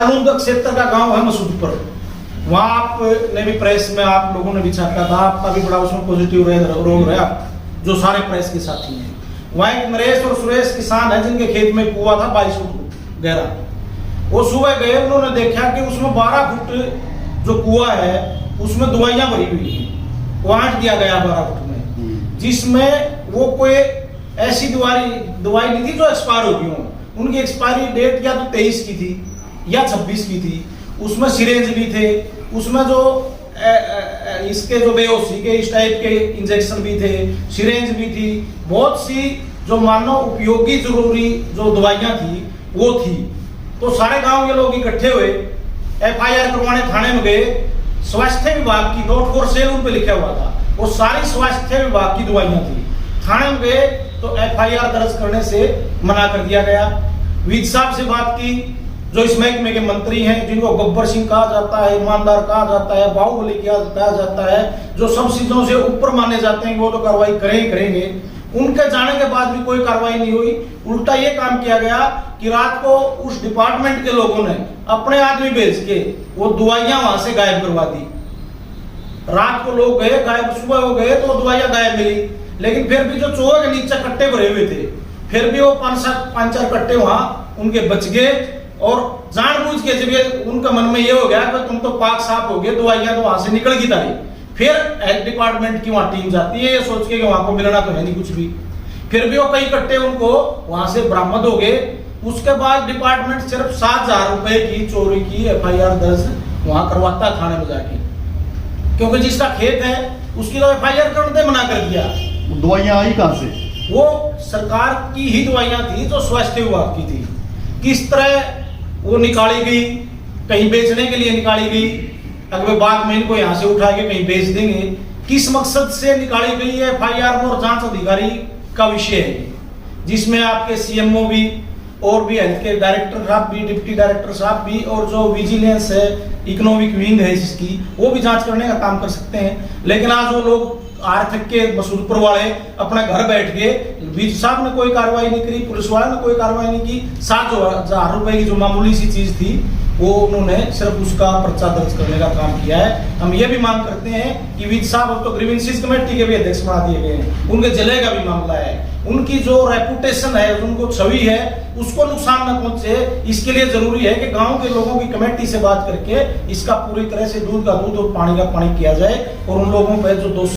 अनुदक क्षेत्र का गांव है मसूदपुर। वहां आपने भी प्रेस में आप लोगों ने भी छापा था, आपका भी बड़ा उसमें पॉजिटिव रोल रहा, जो सारे प्रेस के साथी हैं। वहां एक नरेश और सुरेश किसान है जिनके खेत में कुआं था 22 फुट गहरा। वो सुबह गए, उन्होंने देखा कि उसमें 12 फुट जो कुआं है उसमें दवाइयां भरी हुई है। वांट दिया गया 12 फुट में, जिसमें वो कोई ऐसी दवाई नहीं थी जो एक्सपायर हो गई हो। उनकी एक्सपायरी डेट या तो 23 की थी या 26 की थी। उसमें सिरेंज भी थे, उसमें जो इसके जो बेहोशी के इस टाइप के इंजेक्शन भी थे, सिरेंज भी थी, बहुत सी जो मानव उपयोगी जरूरी जो दवाइयां थी वो थी। तो सारे गांव के लोग इकट्ठे हुए, FIR करवाने थाने में गए। स्वास्थ्य विभाग की नोट फॉर सेल उन पे लिखा हुआ था, वो सारी स्वास्थ्य विभाग की दवाइयां थी। थाने में गए तो FIR दर्ज करने से मना कर दिया गया। विज साहब से बात की, जो इस महकमे के मंत्री हैं, जिनको गब्बर सिंह कहा जाता है, ईमानदार कहा जाता है, बाहुबली कहा जाता है, जो सब चीजों से ऊपर माने जाते हैं, वो तो कार्रवाई करेंगे। उनके जाने के बाद भी कोई कार्रवाई नहीं हुई। उल्टा ये काम किया गया कि रात को उस डिपार्टमेंट के लोगों ने अपने आदमी भेज के वो दवाइयां वहां से गायब करवा दी। रात को लोग गए, गायब सुबह हो गए तो दवाइयां गायब मिली। लेकिन फिर भी जो चोर के नीचे कट्टे भरे हुए थे, फिर भी वो 5-4 कट्टे वहां उनके बच गए। और जानबूझ के जब उनका मन में ये हो गया कि तुम तो पाक साफ हो गए, दवाइयां तो वहां से निकल गई तारी, फिर हेल्थ डिपार्टमेंट की वहां टीम जाती है ये सोच के कि वहां को मिलना तो है नहीं कुछ भी। फिर भी वो कई कट्टे उनको वहां से बरामद हो गए। उसके बाद डिपार्टमेंट सिर्फ 7,000 रुपए की चोरी की FIR दर्ज वहां करवाता थाने में जाके, क्योंकि जिसका खेत है उसकी तो FIR करने मना कर दिया। दवाइयां आई कहां से? वो सरकार की ही दवाइयां थी जो स्वास्थ्य विभाग की थी। किस तरह वो निकाली गई, कहीं बेचने के लिए निकाली गई, अगले बाद में इनको यहाँ से उठा के कहीं बेच देंगे, किस मकसद से निकाली गई है FIR और जांच अधिकारी का विषय है, जिसमें आपके CMO भी और भी हेल्थ के डायरेक्टर साहब भी, डिप्टी डायरेक्टर साहब भी, और जो विजिलेंस है, इकोनॉमिक विंग है जिसकी, वो भी जांच करने का काम कर सकते हैं। लेकिन आज वो लोग आर्थिक के मसूदपुर वाले अपने घर बैठ के, विज साहब ने कोई कार्रवाई नहीं करी, पुलिस वाले ने कोई कार्रवाई नहीं की। 7,000 रुपए की जो मामूली सी चीज थी वो उन्होंने सिर्फ उसका पर्चा दर्ज करने का काम किया है। हम ये भी मांग करते हैं कि विज साहब अब तो ग्रीवेंसेस कमेटी के भी अध्यक्ष बना दिए गए हैं, उनके जिले का भी मामला है। उनकी जो रेपुटेशन है, उनको छवि है, उसको नुकसान न पहुंचे, इसके लिए जरूरी है कि गांव के लोगों की कमेटी से बात करके इसका पूरी तरह से दूध का दूध और पानी का पानी किया जाए और उन लोगों पर जो दोष